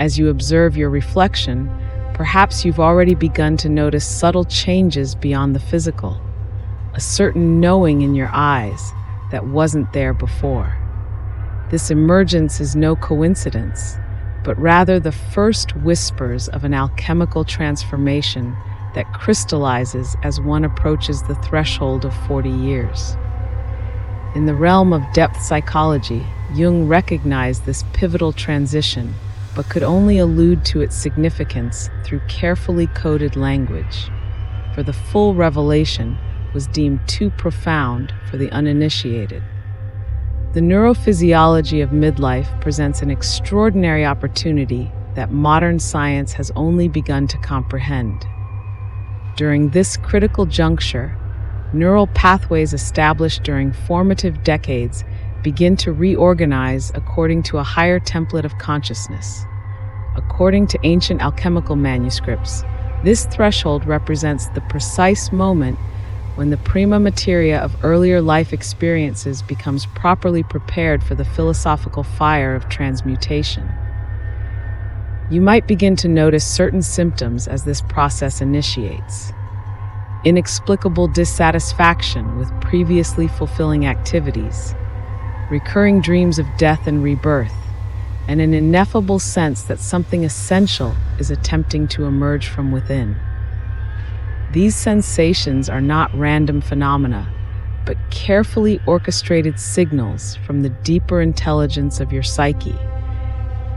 As you observe your reflection, perhaps you've already begun to notice subtle changes beyond the physical, a certain knowing in your eyes that wasn't there before. This emergence is no coincidence, but rather the first whispers of an alchemical transformation that crystallizes as one approaches the threshold of 40 years. In the realm of depth psychology, Jung recognized this pivotal transition, but could only allude to its significance through carefully coded language, for the full revelation was deemed too profound for the uninitiated. The neurophysiology of midlife presents an extraordinary opportunity that modern science has only begun to comprehend. During this critical juncture, neural pathways established during formative decades begin to reorganize according to a higher template of consciousness. According to ancient alchemical manuscripts, this threshold represents the precise moment when the prima materia of earlier life experiences becomes properly prepared for the philosophical fire of transmutation. You might begin to notice certain symptoms as this process initiates. Inexplicable dissatisfaction with previously fulfilling activities, recurring dreams of death and rebirth, and an ineffable sense that something essential is attempting to emerge from within. These sensations are not random phenomena, but carefully orchestrated signals from the deeper intelligence of your psyche,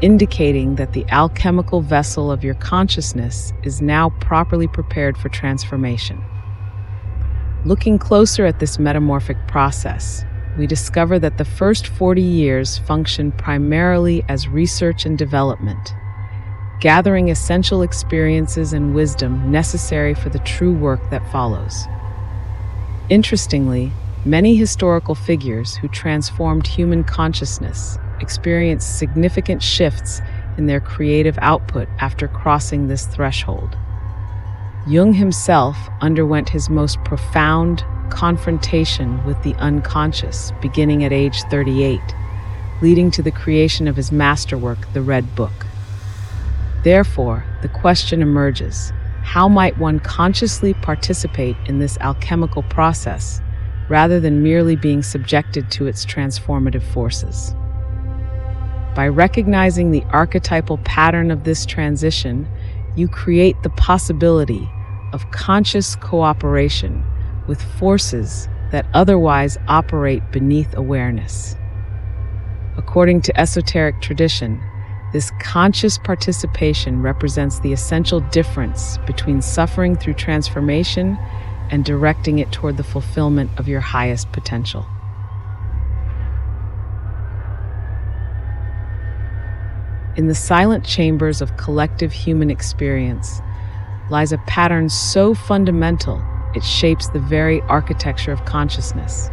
indicating that the alchemical vessel of your consciousness is now properly prepared for transformation. Looking closer at this metamorphic process, we discover that the first 40 years function primarily as research and development, gathering essential experiences and wisdom necessary for the true work that follows. Interestingly, many historical figures who transformed human consciousness experienced significant shifts in their creative output after crossing this threshold. Jung himself underwent his most profound confrontation with the unconscious beginning at age 38, leading to the creation of his masterwork, the Red Book. Therefore, the question emerges, how might one consciously participate in this alchemical process rather than merely being subjected to its transformative forces? By recognizing the archetypal pattern of this transition, you create the possibility of conscious cooperation with forces that otherwise operate beneath awareness. According to esoteric tradition, this conscious participation represents the essential difference between suffering through transformation and directing it toward the fulfillment of your highest potential. In the silent chambers of collective human experience lies a pattern so fundamental it shapes the very architecture of consciousness,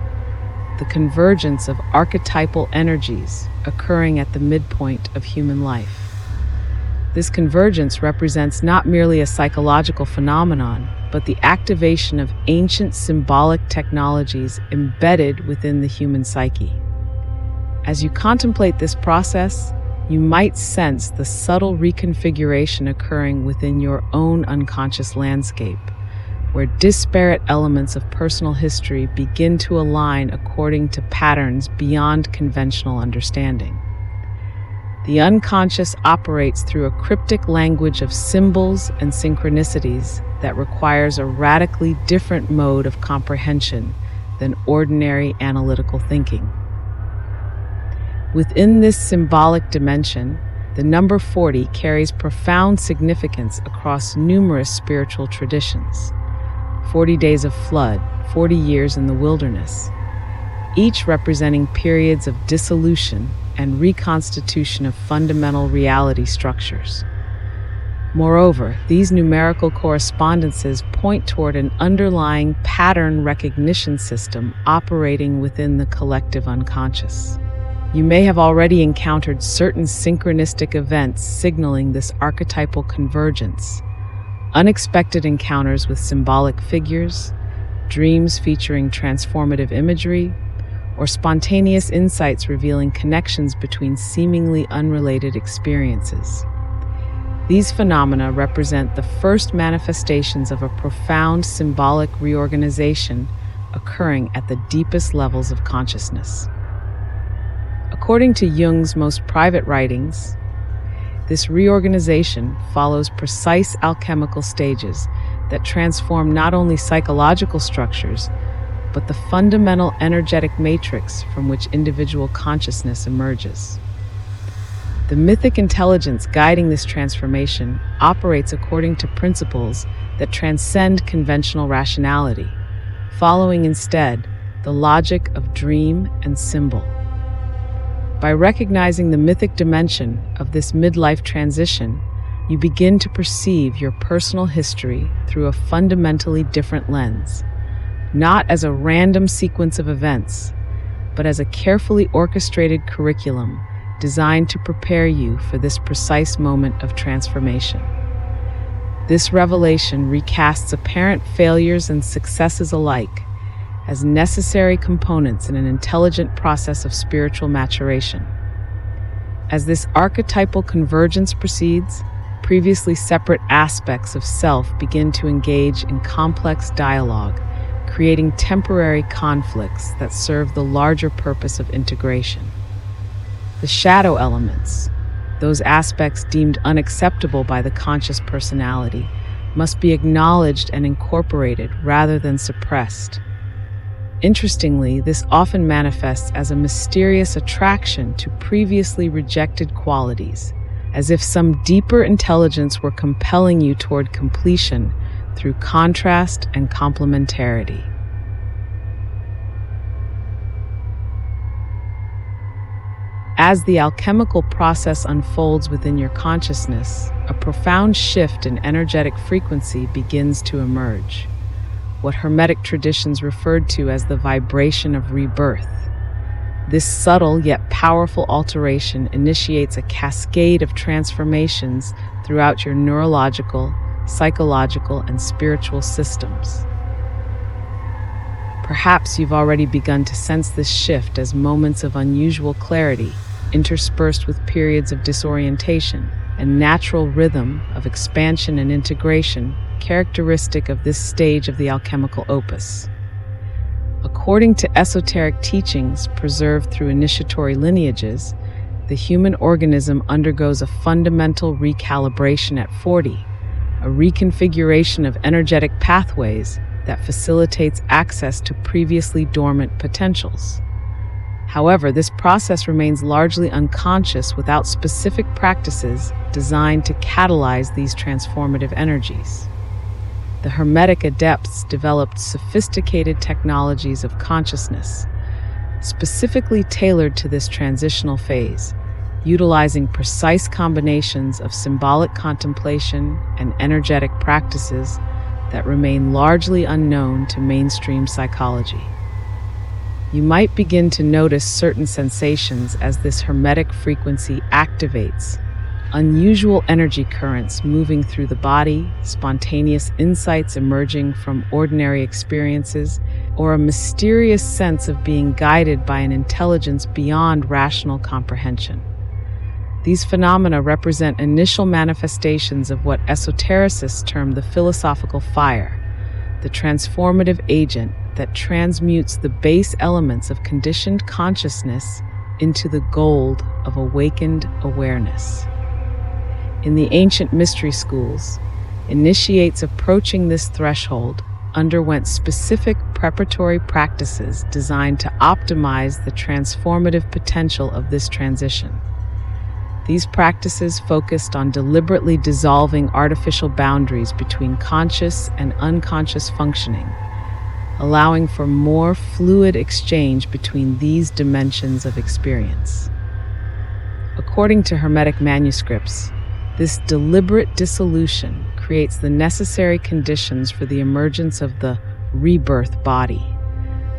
the convergence of archetypal energies occurring at the midpoint of human life. This convergence represents not merely a psychological phenomenon, but the activation of ancient symbolic technologies embedded within the human psyche. As you contemplate this process, you might sense the subtle reconfiguration occurring within your own unconscious landscape, where disparate elements of personal history begin to align according to patterns beyond conventional understanding. The unconscious operates through a cryptic language of symbols and synchronicities that requires a radically different mode of comprehension than ordinary analytical thinking. Within this symbolic dimension, the number 40 carries profound significance across numerous spiritual traditions. 40 days of flood, 40 years in the wilderness, each representing periods of dissolution and reconstitution of fundamental reality structures. Moreover, these numerical correspondences point toward an underlying pattern recognition system operating within the collective unconscious. You may have already encountered certain synchronistic events signaling this archetypal convergence. Unexpected encounters with symbolic figures, dreams featuring transformative imagery, or spontaneous insights revealing connections between seemingly unrelated experiences. These phenomena represent the first manifestations of a profound symbolic reorganization occurring at the deepest levels of consciousness. According to Jung's most private writings, this reorganization follows precise alchemical stages that transform not only psychological structures, but the fundamental energetic matrix from which individual consciousness emerges. The mythic intelligence guiding this transformation operates according to principles that transcend conventional rationality, following instead the logic of dream and symbol. By recognizing the mythic dimension of this midlife transition, you begin to perceive your personal history through a fundamentally different lens, not as a random sequence of events, but as a carefully orchestrated curriculum designed to prepare you for this precise moment of transformation. This revelation recasts apparent failures and successes alike as necessary components in an intelligent process of spiritual maturation. As this archetypal convergence proceeds, previously separate aspects of self begin to engage in complex dialogue, creating temporary conflicts that serve the larger purpose of integration. The shadow elements, those aspects deemed unacceptable by the conscious personality, must be acknowledged and incorporated rather than suppressed. Interestingly, this often manifests as a mysterious attraction to previously rejected qualities, as if some deeper intelligence were compelling you toward completion through contrast and complementarity. As the alchemical process unfolds within your consciousness, a profound shift in energetic frequency begins to emerge, what Hermetic traditions referred to as the vibration of rebirth. This subtle yet powerful alteration initiates a cascade of transformations throughout your neurological, psychological, and spiritual systems. Perhaps you've already begun to sense this shift as moments of unusual clarity, interspersed with periods of disorientation and natural rhythm of expansion and integration characteristic of this stage of the alchemical opus. According to esoteric teachings preserved through initiatory lineages, the human organism undergoes a fundamental recalibration at 40, a reconfiguration of energetic pathways that facilitates access to previously dormant potentials. However, this process remains largely unconscious without specific practices designed to catalyze these transformative energies. The Hermetic adepts developed sophisticated technologies of consciousness, specifically tailored to this transitional phase, utilizing precise combinations of symbolic contemplation and energetic practices that remain largely unknown to mainstream psychology. You might begin to notice certain sensations as this Hermetic frequency activates, unusual energy currents moving through the body, spontaneous insights emerging from ordinary experiences, or a mysterious sense of being guided by an intelligence beyond rational comprehension. These phenomena represent initial manifestations of what esotericists term the philosophical fire, the transformative agent that transmutes the base elements of conditioned consciousness into the gold of awakened awareness. In the ancient mystery schools, initiates approaching this threshold underwent specific preparatory practices designed to optimize the transformative potential of this transition. These practices focused on deliberately dissolving artificial boundaries between conscious and unconscious functioning, allowing for more fluid exchange between these dimensions of experience. According to Hermetic manuscripts, this deliberate dissolution creates the necessary conditions for the emergence of the rebirth body,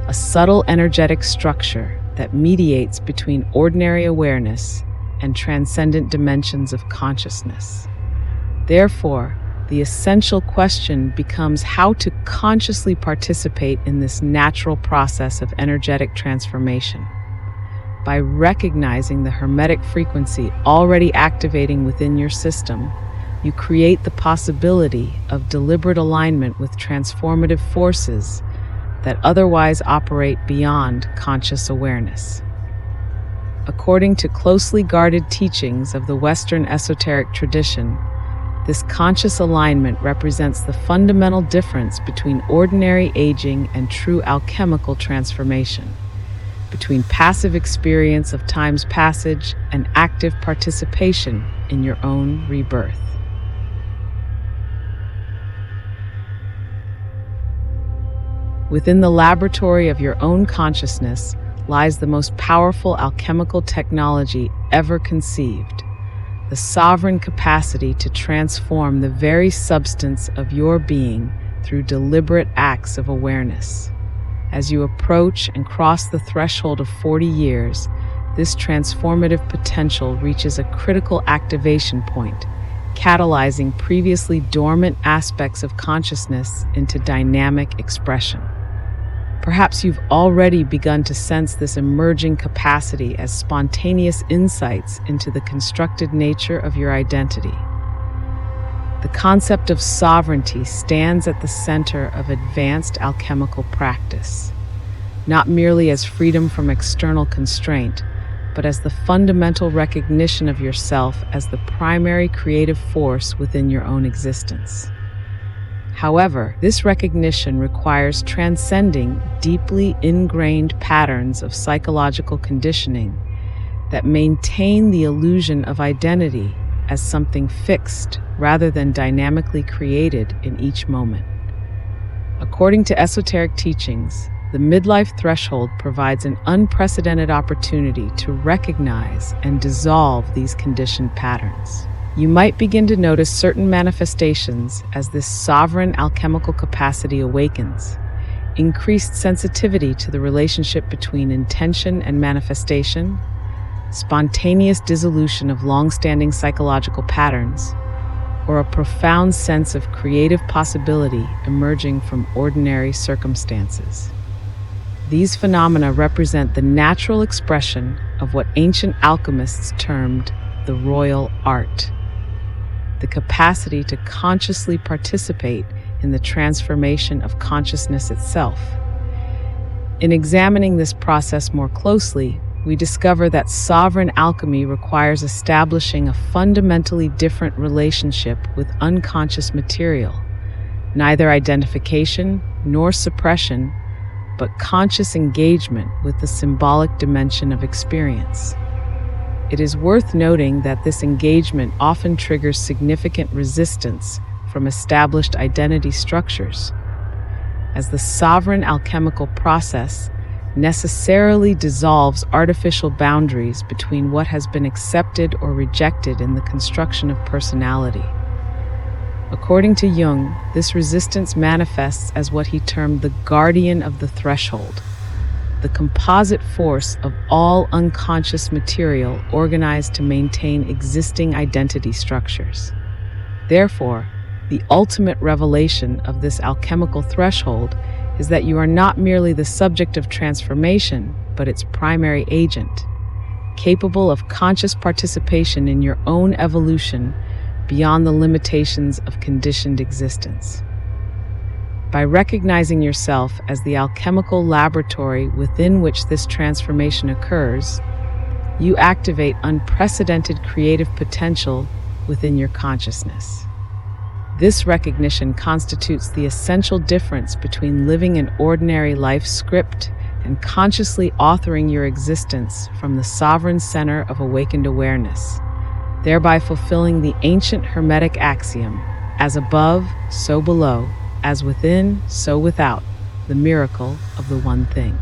a subtle energetic structure that mediates between ordinary awareness and transcendent dimensions of consciousness. Therefore, the essential question becomes how to consciously participate in this natural process of energetic transformation. By recognizing the Hermetic frequency already activating within your system, you create the possibility of deliberate alignment with transformative forces that otherwise operate beyond conscious awareness. According to closely guarded teachings of the Western esoteric tradition, this conscious alignment represents the fundamental difference between ordinary aging and true alchemical transformation, between passive experience of time's passage and active participation in your own rebirth. Within the laboratory of your own consciousness lies the most powerful alchemical technology ever conceived, the sovereign capacity to transform the very substance of your being through deliberate acts of awareness. As you approach and cross the threshold of 40 years, this transformative potential reaches a critical activation point, catalyzing previously dormant aspects of consciousness into dynamic expression. Perhaps you've already begun to sense this emerging capacity as spontaneous insights into the constructed nature of your identity. The concept of sovereignty stands at the center of advanced alchemical practice, not merely as freedom from external constraint, but as the fundamental recognition of yourself as the primary creative force within your own existence. However, this recognition requires transcending deeply ingrained patterns of psychological conditioning that maintain the illusion of identity as something fixed rather than dynamically created in each moment. According to esoteric teachings, the midlife threshold provides an unprecedented opportunity to recognize and dissolve these conditioned patterns. You might begin to notice certain manifestations as this sovereign alchemical capacity awakens: increased sensitivity to the relationship between intention and manifestation, spontaneous dissolution of long-standing psychological patterns, or a profound sense of creative possibility emerging from ordinary circumstances. These phenomena represent the natural expression of what ancient alchemists termed the royal art, the capacity to consciously participate in the transformation of consciousness itself. In examining this process more closely, we discover that sovereign alchemy requires establishing a fundamentally different relationship with unconscious material, neither identification nor suppression, but conscious engagement with the symbolic dimension of experience. It is worth noting that this engagement often triggers significant resistance from established identity structures, as the sovereign alchemical process necessarily dissolves artificial boundaries between what has been accepted or rejected in the construction of personality. According to Jung, this resistance manifests as what he termed the guardian of the threshold, the composite force of all unconscious material organized to maintain existing identity structures. Therefore, the ultimate revelation of this alchemical threshold is that you are not merely the subject of transformation, but its primary agent, capable of conscious participation in your own evolution beyond the limitations of conditioned existence. By recognizing yourself as the alchemical laboratory within which this transformation occurs, you activate unprecedented creative potential within your consciousness. This recognition constitutes the essential difference between living an ordinary life script and consciously authoring your existence from the sovereign center of awakened awareness, thereby fulfilling the ancient Hermetic axiom, as above, so below, as within, so without, the miracle of the one thing.